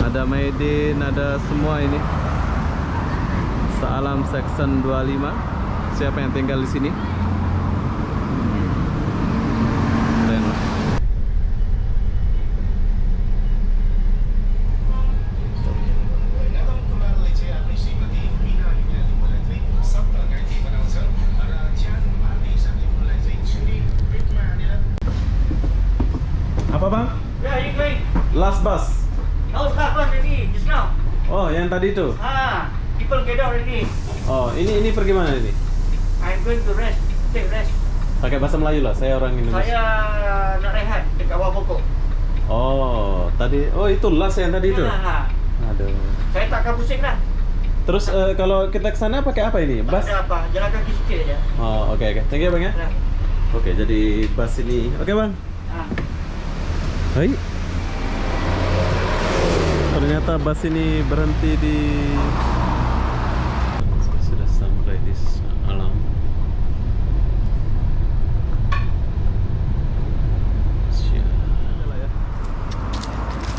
Ada Maidin, ada semua ini. Salam Section 25. Siapa yang tinggal di sini? Keren. Apa bang? Yeah, you going? Last bus. Oh, start one already, just now. Oh, yang tadi itu. People get out already. Oh, ini pergi mana ini? I'm going to rest, take rest. Pakai bahasa Melayu lah. Saya orang Indonesia. Saya nak rehat dekat bawah pokok. Oh, tadi. Oh, itu last yang tadi itu. Aduh. Saya takkan pusing lah. Terus kalau kita ke sana pakai apa ini? Bus? Tak ada apa, jalan kaki sikit aja. Oh, oke. Thank you bang ya. Dah. Oke, jadi bus ini. Oke bang. Hai. Ternyata bus ini berhenti di. Sudah sampai di alam.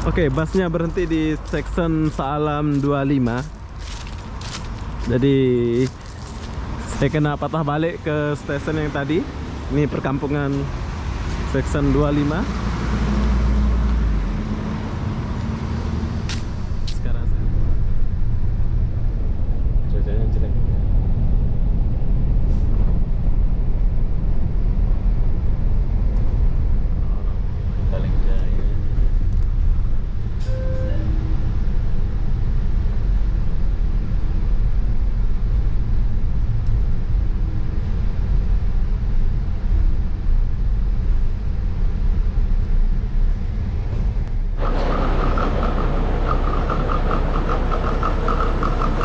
Oke, busnya berhenti di section Saalam 25. Jadi saya kena patah balik ke stasiun yang tadi. Ini perkampungan section 25. Sekarang cuacanya jelek. Paling jaya.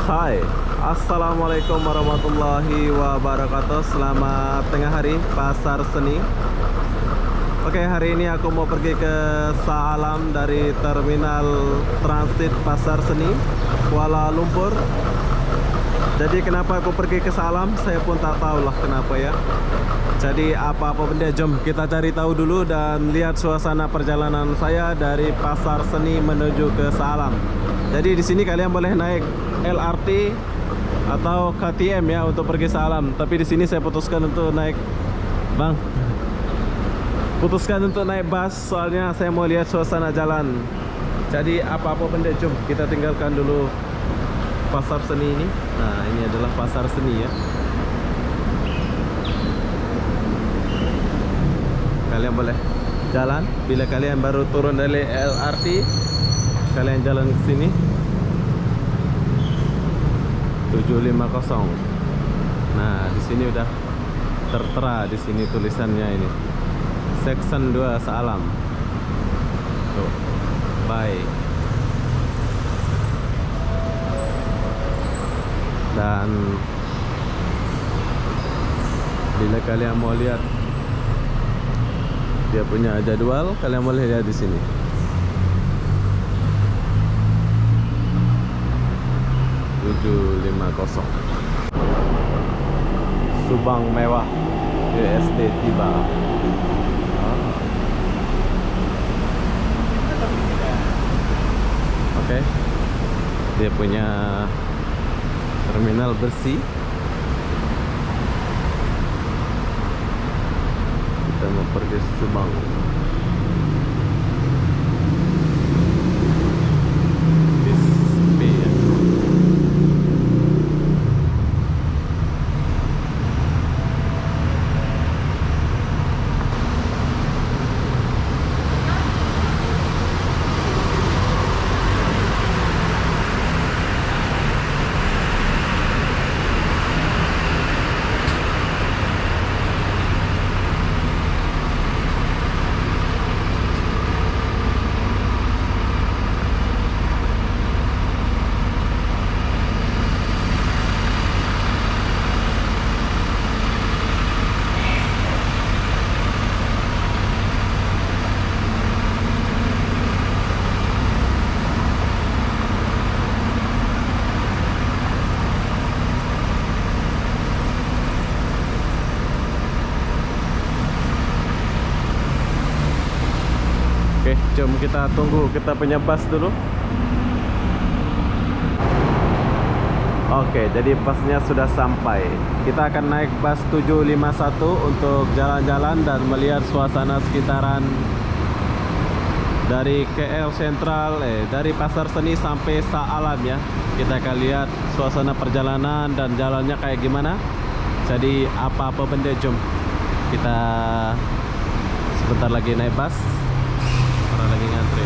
Hai, assalamualaikum warahmatullahi wabarakatuh. Selamat tengah hari, pasar seni. Oke, hari ini aku mau pergi ke Saalam dari terminal transit pasar seni Kuala Lumpur. Jadi kenapa aku pergi ke Saalam, saya pun tak tahu lah kenapa ya. Jadi apa-apa benda, jom kita cari tahu dulu dan lihat suasana perjalanan saya dari pasar seni menuju ke Saalam. Jadi di sini kalian boleh naik LRT atau KTM ya untuk pergi Saalam. Tapi di sini saya putuskan untuk naik bus soalnya saya mau lihat suasana jalan. Jadi apa-apa benda, jom kita tinggalkan dulu pasar seni ini. Nah, ini adalah pasar seni ya. Kalian boleh jalan bila kalian baru turun dari LRT, kalian jalan ke sini 750. Nah, di sini udah tertera di sini tulisannya ini. Section 2 Saalam. Tuh. Bye. Dan bila kalian mau lihat dia punya jadwal, kalian boleh lihat di sini. Subang mewah USD tiba. Oke. Dia punya terminal bersih. Kita mau pergi Subang. Oke, jom kita tunggu kita punya bus dulu. Oke, jadi busnya sudah sampai. Kita akan naik bus 751 untuk jalan-jalan dan melihat suasana sekitaran dari KL Sentral, dari Pasar Seni sampai Shah Alam ya. Kita akan lihat suasana perjalanan dan jalannya kayak gimana. Jadi apa-apa benda, jom kita sebentar lagi naik bus. Orang lagi ngantri.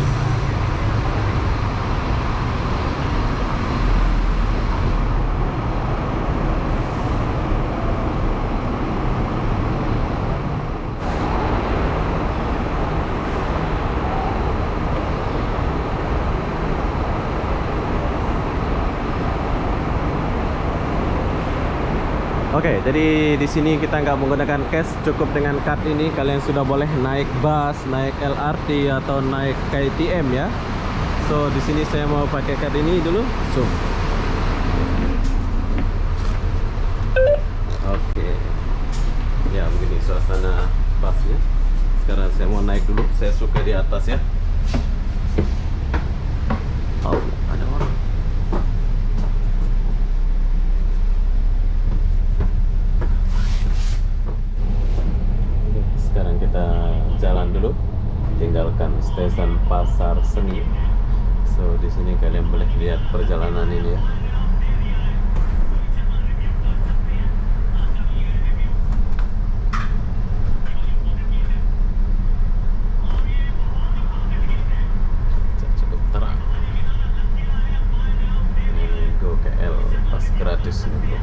Oke, jadi di sini kita nggak menggunakan cash, cukup dengan card ini kalian sudah boleh naik bus, naik LRT atau naik KTM ya. So di sini saya mau pakai card ini dulu. So, oke, ya begini suasana busnya. Sekarang saya mau naik dulu. Saya suka di atas ya. Oh, ada orang. Sekarang kita jalan dulu, tinggalkan stasiun Pasar Seni. So di sini kalian boleh lihat perjalanan ini ya. Cukup terang. Ini Go KL pas gratis ini bro.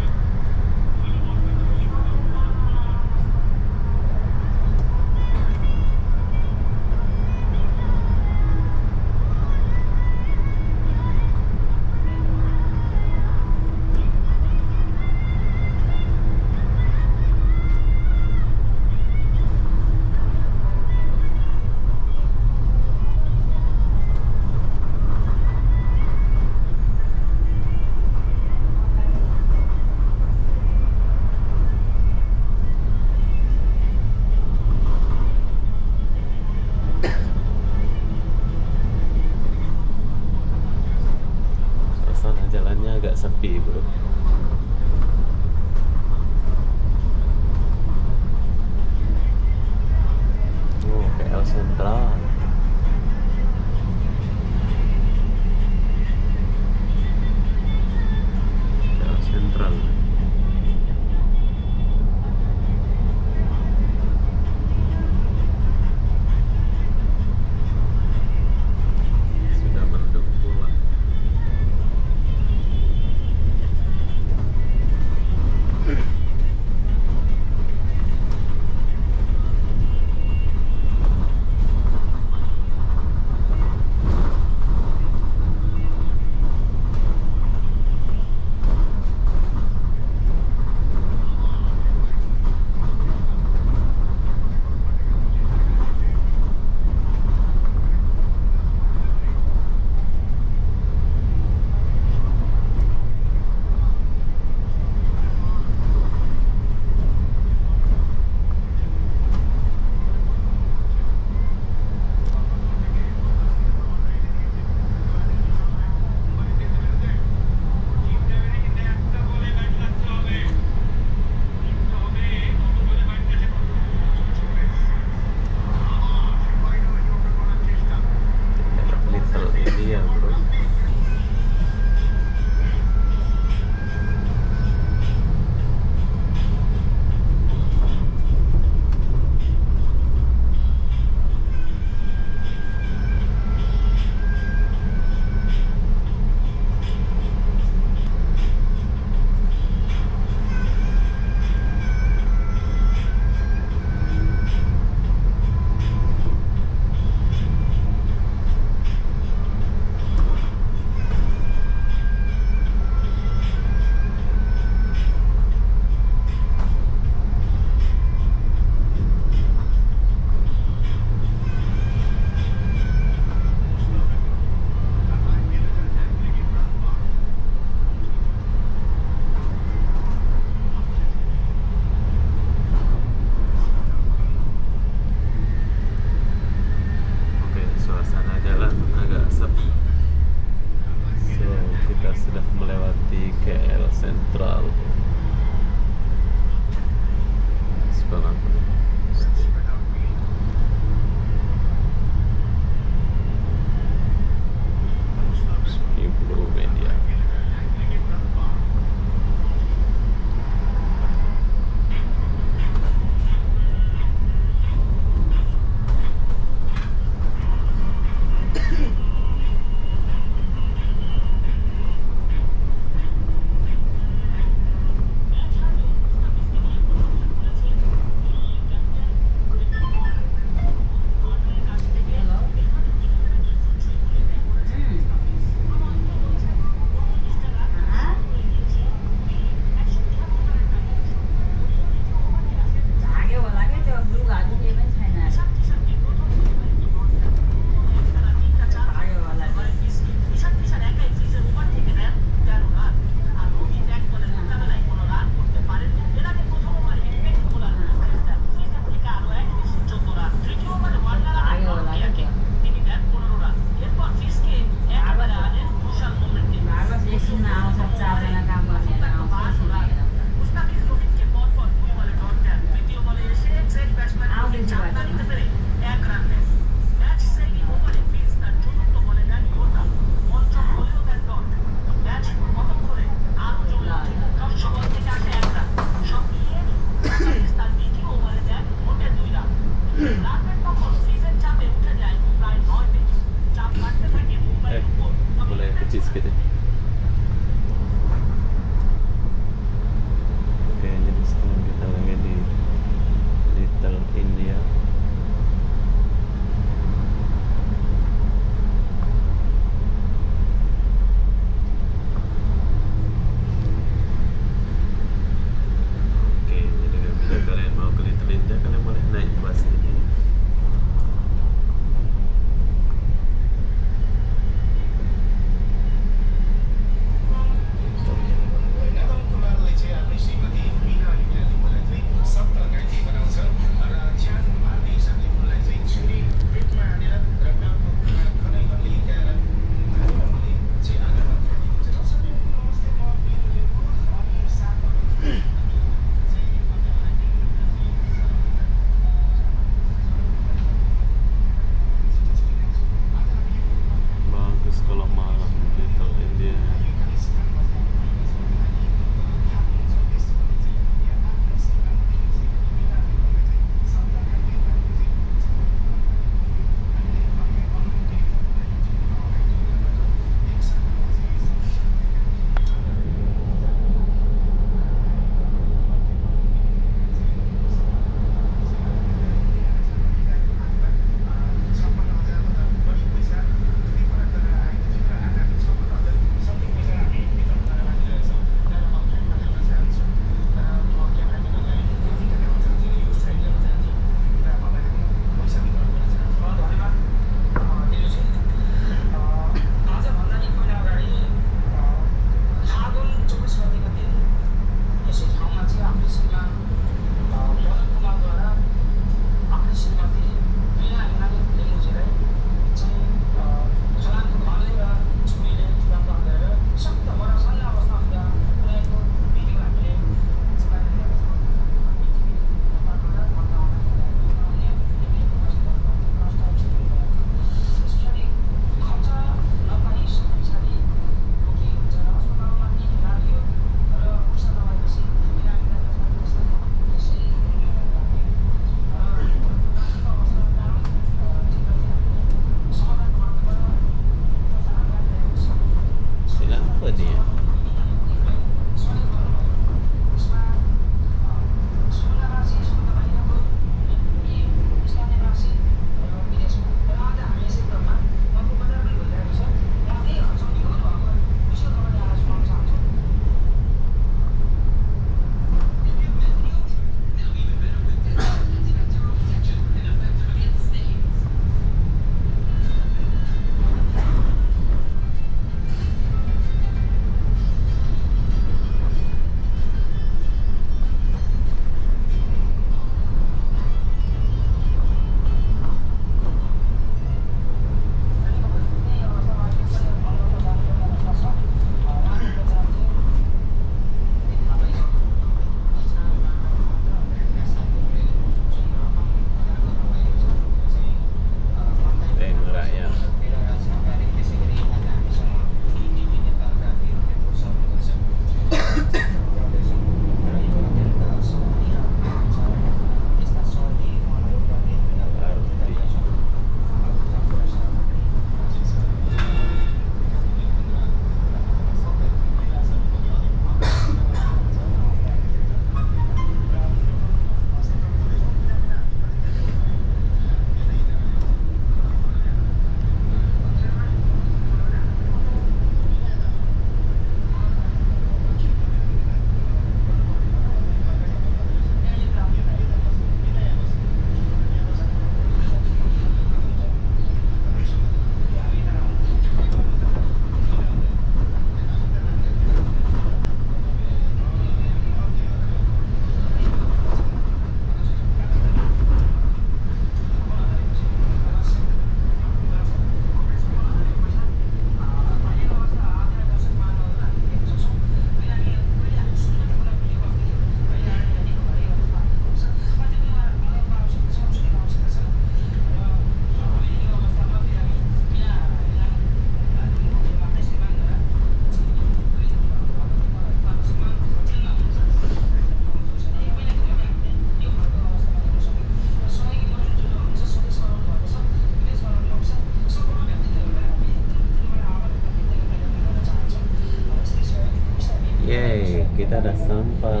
sampai.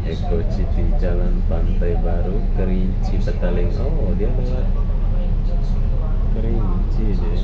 Eko City Jalan Pantai Baru Kerinci Petaling. Oh, dia lewat Kerinci deh.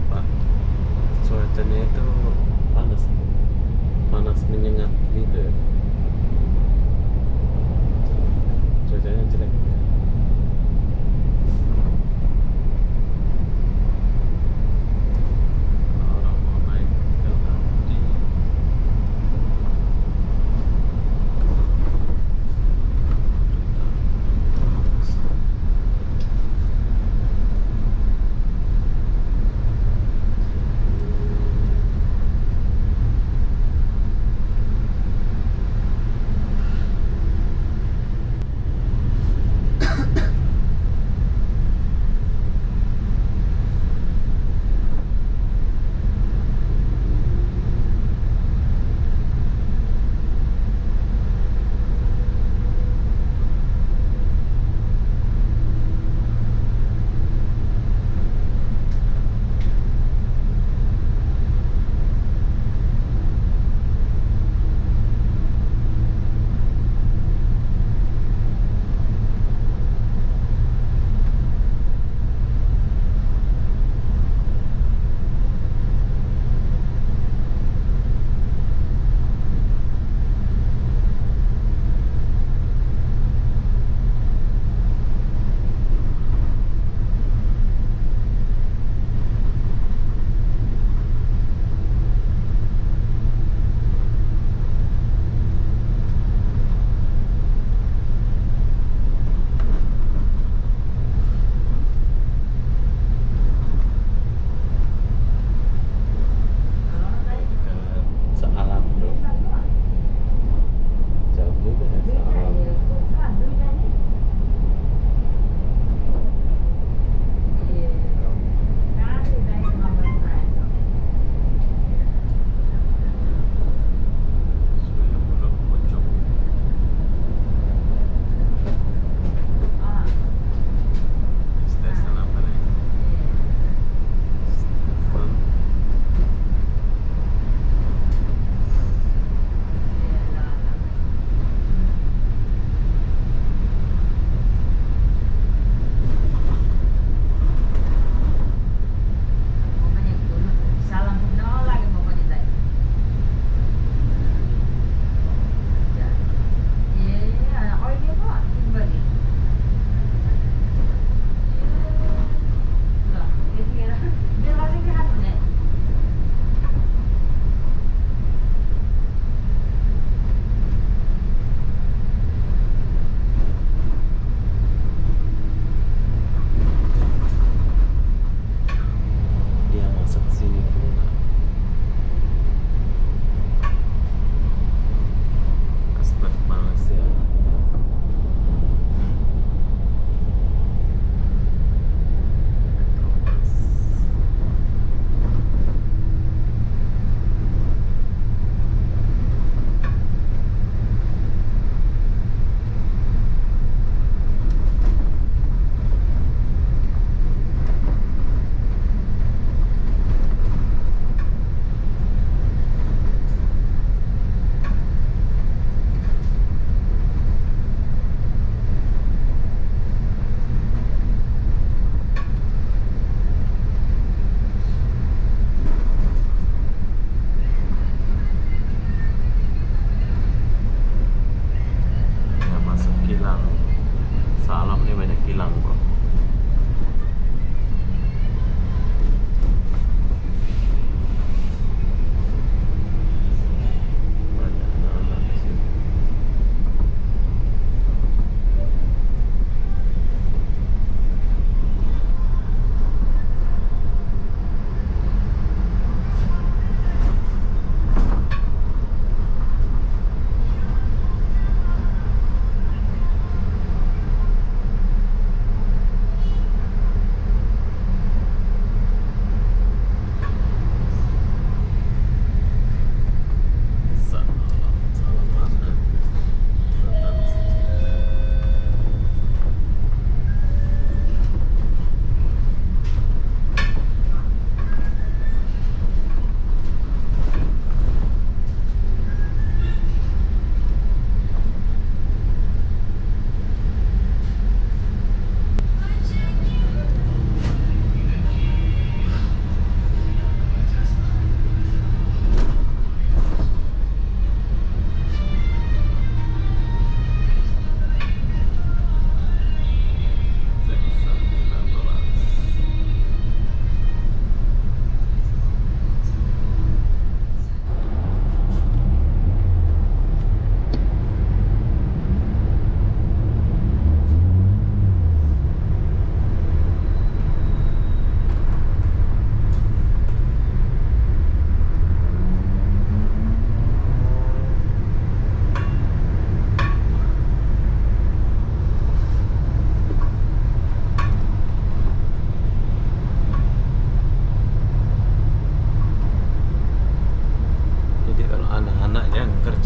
apa, cuacanya itu panas, panas menyengat gitu ya. Cuacanya jelek. Orang mau naik LRT.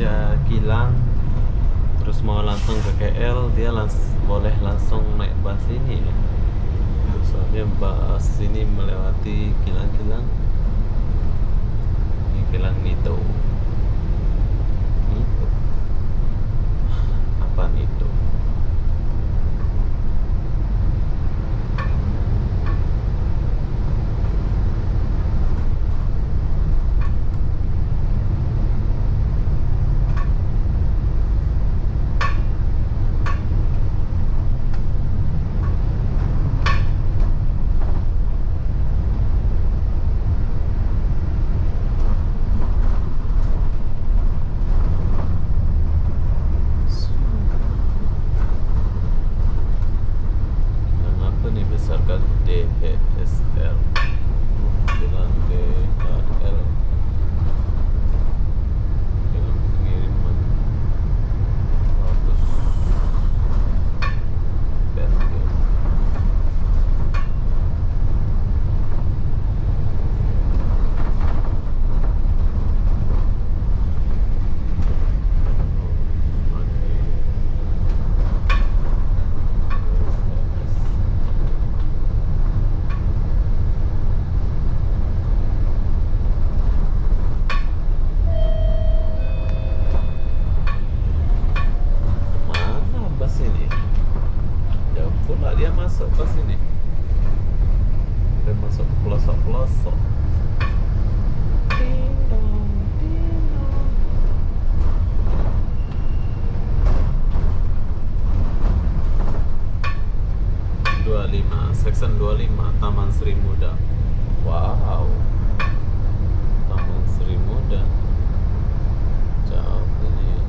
kerja kilang terus mau langsung ke KL, dia boleh langsung naik bus ini ya. Soalnya bus ini melewati kilang-kilang. Ini kilang Nito. Nito. Apa Nito? DHSL bilang DHL bilang pengiriman 100 BNG. Dia masuk ke sini, dia masuk ke pelosok-pelosok. Ding dong, ding dong. 25, section 25, Taman Sri Muda. Wow, Taman Sri Muda. Jauh ini.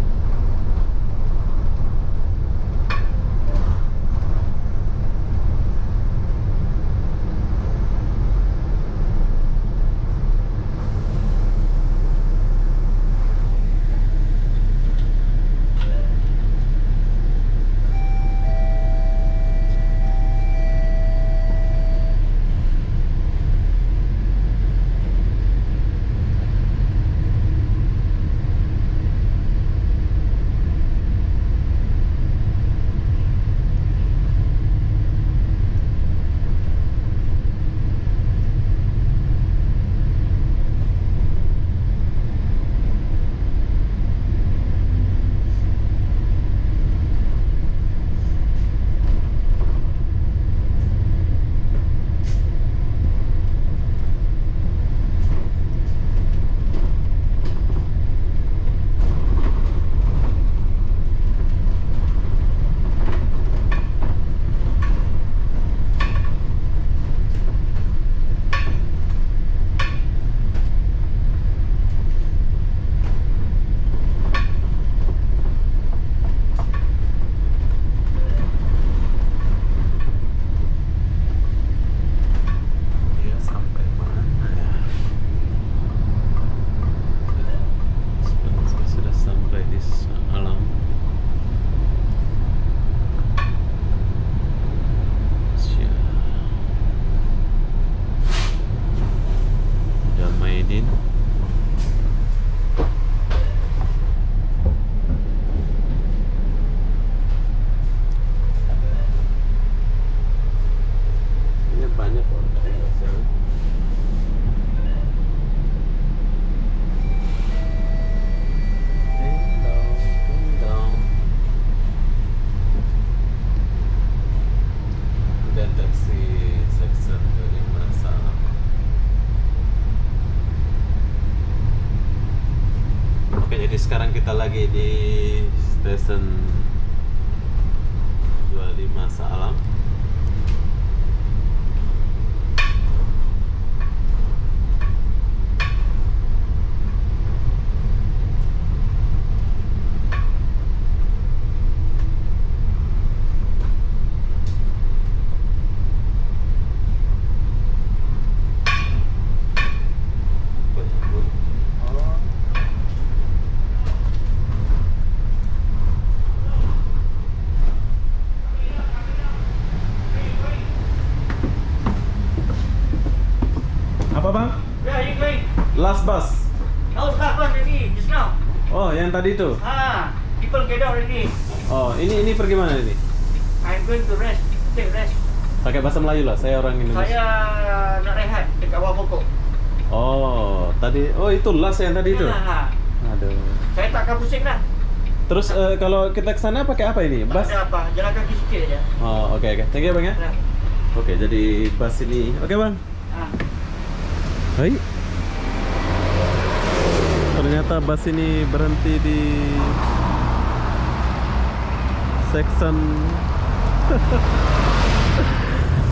Sekarang kita lagi di stasiun 25 Shah Alam. Apa bang? Where are you going? Last bus. How's that one maybe just now? Oh, yang tadi itu. People get out already. Oh, ini pergi mana ini? I'm going to rest. Take rest. Pakai bahasa Melayu lah, saya orang Indonesia. Saya nak rehat dekat bawah pokok. Oh, tadi. Oh, itu las yang tadi itu. Aduh. Saya tak akan pusing dah. Terus kalau kita ke sana pakai apa ini? Tak Bus? ada apa, jalan kaki sikit aja. Oh, oke oke. Thank you, Bang ya. Dah. Oke, jadi bus ini. Oke, Bang. Hai. Ternyata bus ini berhenti di section.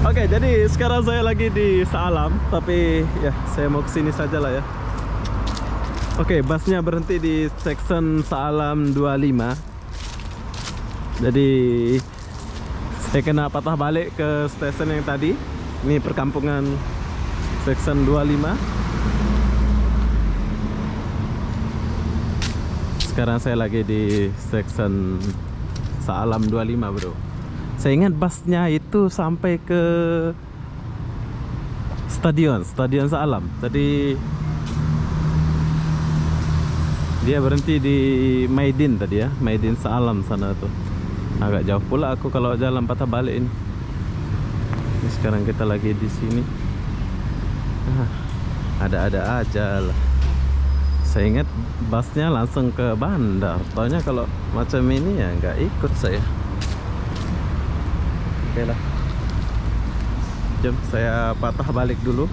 Oke, jadi sekarang saya lagi di Saalam, tapi ya saya mau kesini saja lah ya. Oke, busnya berhenti di section Saalam 25. Jadi saya kena patah balik ke stasiun yang tadi. Ini perkampungan section 25. Sekarang saya lagi di section Saalam 25, bro. Saya ingat busnya itu sampai ke stadion Saalam. Tadi dia berhenti di Maidin tadi ya, Maidin Saalam sana tuh. Agak jauh pula aku kalau jalan patah balik ini. Ini sekarang kita lagi di sini. Ada-ada aja lah. Saya ingat busnya langsung ke bandar. Taunya kalau macam ini ya nggak ikut saya. Oke lah. Jom saya patah balik dulu.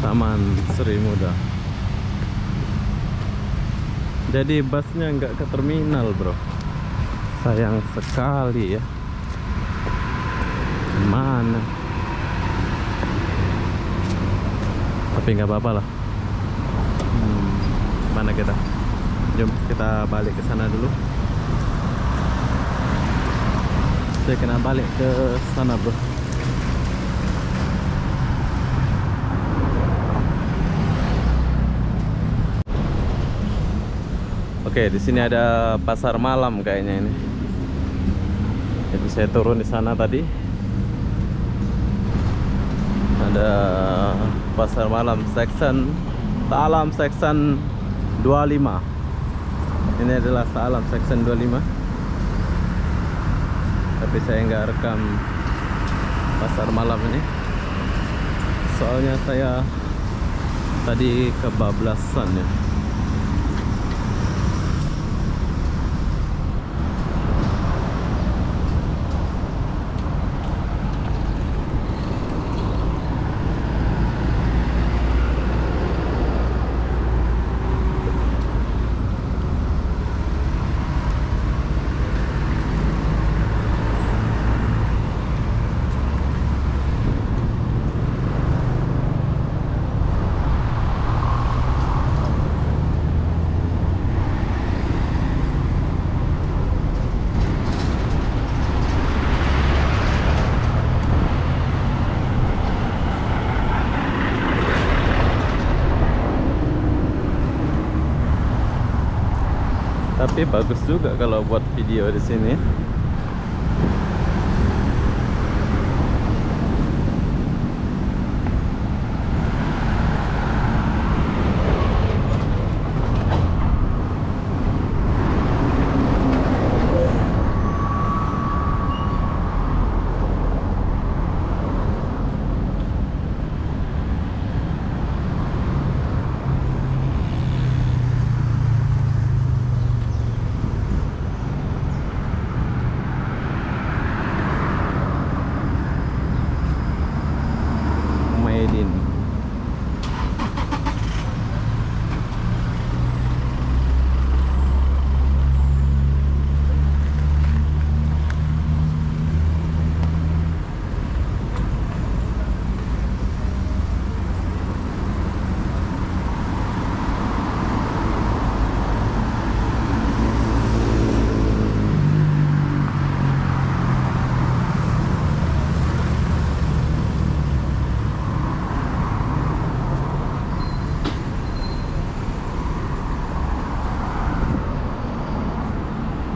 Taman Sri Muda. Jadi busnya nggak ke terminal, bro. Sayang sekali ya. Mana? Tapi nggak apa-apa lah. Mana kita? Jom kita balik ke sana dulu. Saya kena balik ke sana, bro. Oke, di sini ada pasar malam kayaknya ini. Jadi saya turun di sana tadi. Ada pasar malam section Saalam section 25. Ini adalah Saalam section 25. Tapi saya nggak rekam pasar malam ini. Soalnya saya tadi kebablasan ya. Tapi bagus juga kalau buat video di sini.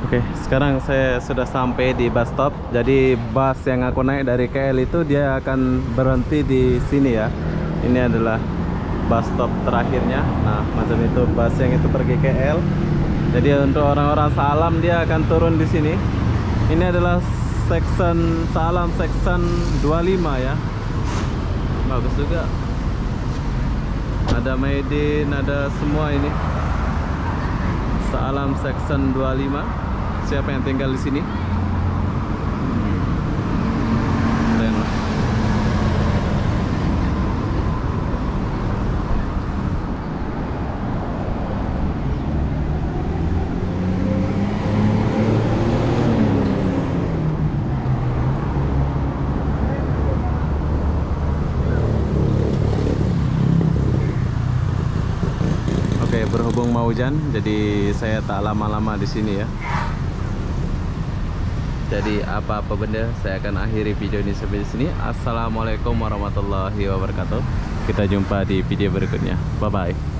Oke, sekarang saya sudah sampai di bus stop. Jadi bus yang aku naik dari KL itu dia akan berhenti di sini ya. Ini adalah bus stop terakhirnya. Nah, macam itu bus yang itu pergi ke L. Jadi untuk orang-orang Salam dia akan turun di sini. Ini adalah section Salam section 25 ya. Bagus juga. Ada Maidin, ada semua ini. Salam section 25. Siapa yang tinggal di sini? Keren lah. Oke, berhubung mau hujan, jadi saya tak lama-lama di sini ya. Jadi apa-apa benda, saya akan akhiri video ini sampai di sini. Assalamualaikum warahmatullahi wabarakatuh. Kita jumpa di video berikutnya. Bye bye.